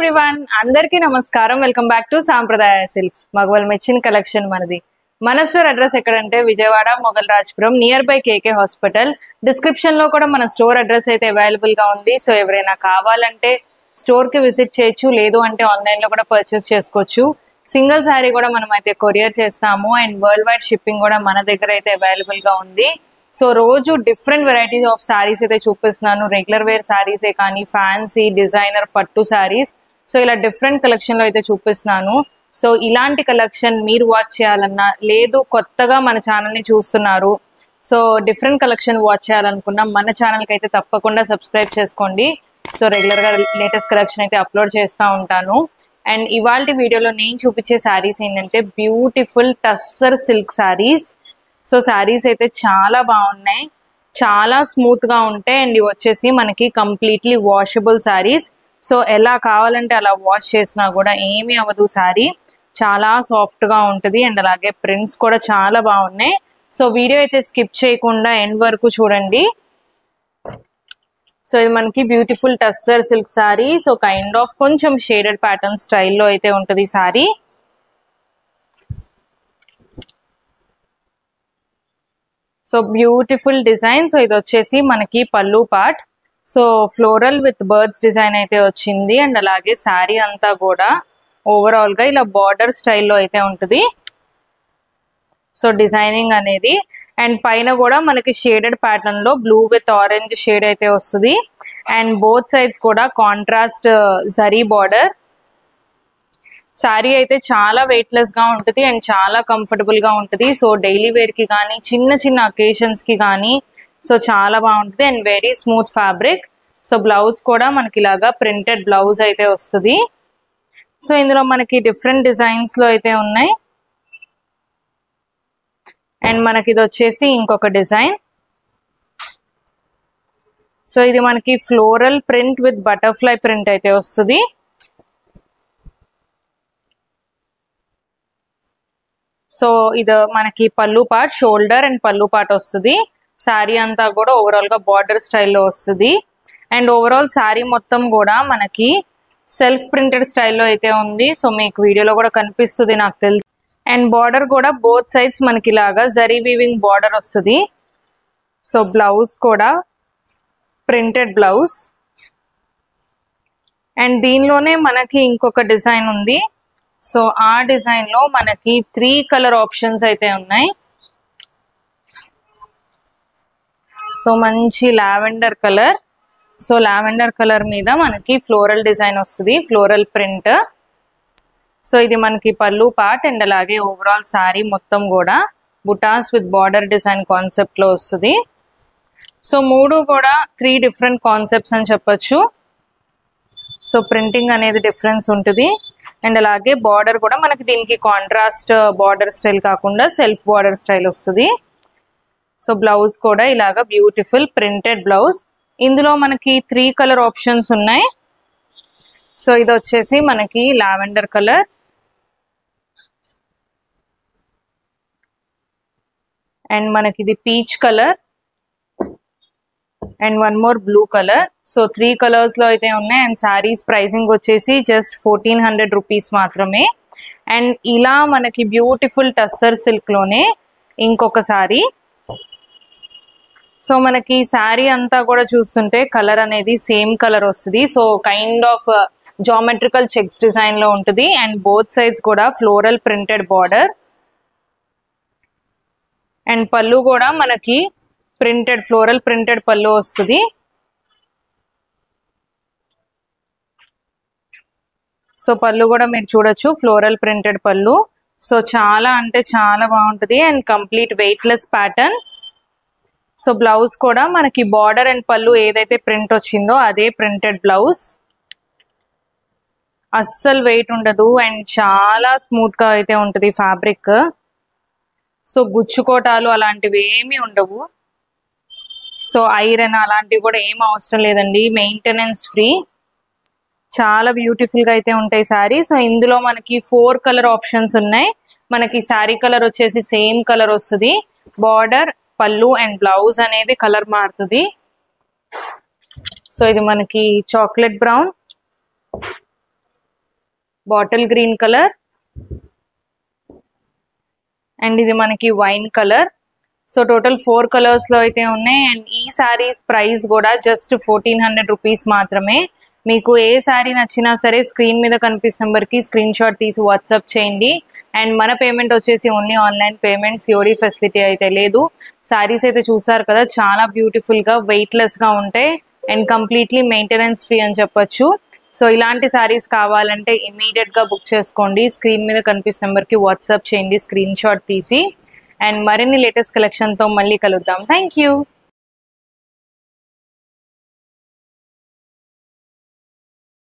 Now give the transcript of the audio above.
Everyone, అందరికీ నమస్కారం. Welcome back to Sampradaya Silks. మగవాళ్ళ మెచ్చిన కలెక్షన్ మనది. మన స్టోర్ అడ్రస్ ఎక్కడంటే Vijayawada Moghalrajpuram near by KK hospital. Description లో కూడా మన స్టోర్ అడ్రస్ అయితే అవైలబుల్ గా ఉంది. సో ఎవరైనా కావాలంటే స్టోర్ కి విజిట్ చేయొచ్చు, లేదు అంటే ఆన్లైన్ లో కూడా పర్చేస్ చేసుకోవచ్చు. సింగిల్ శారీ కూడా మనం అయితే కొరియర్ చేస్తాము అండ్ వరల్డ్ వైడ్ షిప్పింగ్ కూడా మన దగ్గర అయితే అవైలబుల్ గా ఉంది. సో రోజు డిఫరెంట్ వెరైటీస్ ఆఫ్ శారీస్ అయితే చూపిస్తున్నాను. రెగ్యులర్ వేర్ శారీసే కానీ ఫ్యాన్సీ డిజైనర్ పట్టు శారీస్, సో ఇలా డిఫరెంట్ కలెక్షన్ లో అయితే చూపిస్తున్నాను. సో ఇలాంటి కలెక్షన్ మీరు వాచ్ చేయాలన్నా, లేదు కొత్తగా మన ఛానల్ ని చూస్తున్నారు, సో డిఫరెంట్ కలెక్షన్ వాచ్ చేయాలనుకున్నా మన ఛానల్ కి అయితే తప్పకుండా సబ్స్క్రైబ్ చేసుకోండి. సో రెగ్యులర్ గా లేటెస్ట్ కలెక్షన్ అయితే అప్లోడ్ చేస్తూ ఉంటాను. అండ్ ఇవాళ వీడియోలో నేను చూపించే శారీస్ ఏంటంటే beautiful tussar silk saris. So saris అయితే చాలా బాగున్నాయి, చాలా స్మూత్ గా ఉంటాయి. అండ్ ఇవి వచ్చేసి మనకి కంప్లీట్లీ వాషబుల్ శారీస్. సో ఎలా కావాలంటే అలా వాష్ చేసినా కూడా ఏమీ అవ్వదు. శారీ చాలా సాఫ్ట్ గా ఉంటుంది అండ్ అలాగే ప్రింట్స్ కూడా చాలా బాగున్నాయి. సో వీడియో అయితే స్కిప్ చేయకుండా ఎండ్ వరకు చూడండి. సో ఇది మనకి beautiful tussar silk sari. So kind of కొంచెం షేడెడ్ ప్యాటర్న్ స్టైల్లో అయితే ఉంటుంది sari. So beautiful design. So ఇది వచ్చేసి మనకి పళ్ళు part. So floral with birds design అయితే వచ్చింది అండ్ అలాగే శారీ అంతా కూడా ఓవరాల్ గా ఇలా బార్డర్ స్టైల్లో అయితే ఉంటుంది. సో డిజైనింగ్ అనేది అండ్ పైన కూడా మనకి షేడెడ్ ప్యాటర్న్ లో బ్లూ విత్ ఆరెంజ్ షేడ్ అయితే వస్తుంది. అండ్ బోత్ సైడ్స్ కూడా కాంట్రాస్ట్ జరీ బార్డర్. శారీ అయితే చాలా వెయిట్లెస్ గా ఉంటుంది అండ్ చాలా కంఫర్టబుల్ గా ఉంటుంది. సో డైలీ వేర్ కి కానీ చిన్న చిన్న అకేషన్స్ కి కానీ సో చాలా బాగుంటుంది and very smooth fabric. So blouse కూడా మనకి ఇలాగా ప్రింటెడ్ బ్లౌజ్ అయితే వస్తుంది. సో ఇందులో మనకి డిఫరెంట్ డిజైన్స్ లో అయితే ఉన్నాయి. అండ్ మనకి ఇది వచ్చేసి ఇంకొక డిజైన్. సో ఇది మనకి floral print with butterfly print అయితే వస్తుంది. సో ఇది మనకి పళ్ళు పార్ట్, షోల్డర్ అండ్ పళ్ళు పార్ట్ వస్తుంది. శారీ అంతా కూడా ఓవరాల్ గా బార్డర్ స్టైల్లో వస్తుంది. అండ్ ఓవరాల్ శారీ మొత్తం కూడా మనకి సెల్ఫ్ ప్రింటెడ్ స్టైల్లో అయితే ఉంది. సో మీకు వీడియోలో కూడా కనిపిస్తుంది నాకు తెలుసు. అండ్ బార్డర్ కూడా బోత్ సైడ్స్ మనకి ఇలాగా జరీ వీవింగ్ బార్డర్ వస్తుంది. సో బ్లౌజ్ కూడా ప్రింటెడ్ బ్లౌజ్. అండ్ దీనిలోనే మనకి ఇంకొక డిజైన్ ఉంది. సో ఆ డిజైన్ లో మనకి 3 కలర్ ఆప్షన్స్ అయితే ఉన్నాయి. సో మంచి lavender colour. So lavender colour మీద మనకి ఫ్లోరల్ డిజైన్ వస్తుంది, ఫ్లోరల్ ప్రింట్. సో ఇది మనకి పళ్ళు పార్ట్ అండ్ అలాగే ఓవరాల్ శారీ మొత్తం కూడా బుటాస్ విత్ బార్డర్ డిజైన్ కాన్సెప్ట్ లో వస్తుంది. సో మూడు కూడా 3 డిఫరెంట్ కాన్సెప్ట్స్ అని చెప్పొచ్చు. సో ప్రింటింగ్ అనేది డిఫరెన్స్ ఉంటుంది అండ్ అలాగే బార్డర్ కూడా మనకి దీనికి కాంట్రాస్ట్ బార్డర్ స్టైల్ కాకుండా సెల్ఫ్ బార్డర్ స్టైల్ వస్తుంది. సో బ్లౌజ్ కూడా ఇలాగా బ్యూటిఫుల్ ప్రింటెడ్ బ్లౌజ్. ఇందులో మనకి 3 కలర్ ఆప్షన్స్ ఉన్నాయి. సో ఇది వచ్చేసి మనకి లావెండర్ కలర్, అండ్ మనకి ఇది peach colour and one more blue colour. So 3 colours లో అయితే ఉన్నాయి. అండ్ శారీస్ ప్రైసింగ్ వచ్చేసి జస్ట్ 1400 రూపీస్ మాత్రమే. అండ్ ఇలా మనకి బ్యూటిఫుల్ టస్సర్ సిల్క్ లోనే ఇంకొక శారీ. సో మనకి శారీ అంతా కూడా చూస్తుంటే కలర్ అనేది సేమ్ కలర్ వస్తుంది. So kind of geometrical checks design లో ఉంటుంది అండ్ బోత్ సైడ్స్ కూడా ఫ్లోరల్ ప్రింటెడ్ బార్డర్. అండ్ పళ్ళు కూడా మనకి ప్రింటెడ్ ఫ్లోరల్ ప్రింటెడ్ పళ్ళు వస్తుంది. సో పళ్ళు కూడా మీరు చూడొచ్చు ఫ్లోరల్ ప్రింటెడ్ పళ్ళు. సో చాలా అంటే చాలా బాగుంటుంది and complete weightless pattern. So blouse కూడా మనకి బార్డర్ అండ్ పళ్ళు ఏదైతే ప్రింట్ వచ్చిందో అదే ప్రింటెడ్ బ్లౌజ్. అస్సలు వెయిట్ ఉండదు అండ్ చాలా స్మూత్ గా అయితే ఉంటుంది ఫ్యాబ్రిక్. సో గుచ్చుకోటాలు అలాంటివి ఏమీ ఉండవు. సో ఐరన్ అలాంటివి కూడా ఏం అవసరం లేదండి, మెయింటెనెన్స్ ఫ్రీ. చాలా బ్యూటిఫుల్ గా అయితే ఉంటాయి శారీ. సో ఇందులో మనకి 4 కలర్ ఆప్షన్స్ ఉన్నాయి. మనకి శారీ కలర్ వచ్చేసి సేమ్ కలర్ వస్తుంది. బార్డర్, పళ్ళు అండ్ బ్లౌజ్ అనేది కలర్ మారుతుంది. సో ఇది మనకి chocolate brown, bottle green colour and ఇది మనకి wine colour. So total 4 colours లో అయితే ఉన్నాయి. అండ్ ఈ సారీస్ ప్రైస్ కూడా జస్ట్ 1400 రూపీస్ మాత్రమే. మీకు ఏ సారీ నచ్చినా సరే స్క్రీన్ మీద కనిపిస్తున్న నెంబర్కి స్క్రీన్ షాట్ తీసి వాట్సాప్ చేయండి. అండ్ మన పేమెంట్ వచ్చేసి only online payment, COD facility అయితే లేదు. సారీస్ అయితే చూసారు కదా, చాలా బ్యూటిఫుల్ గా వెయిట్లెస్ గా ఉంటాయి అండ్ కంప్లీట్లీ మెయింటెనెన్స్ ఫ్రీ అని చెప్పొచ్చు. సో ఇలాంటి సారీస్ కావాలంటే ఇమీడియట్ గా బుక్ చేసుకోండి. స్క్రీన్ మీద కనిపిస్తున్న నెంబర్కి వాట్సాప్ చేయండి స్క్రీన్ షాట్ తీసి. అండ్ మరిన్ని లేటెస్ట్ కలెక్షన్ తో మళ్ళీ కలుద్దాం. Thank you.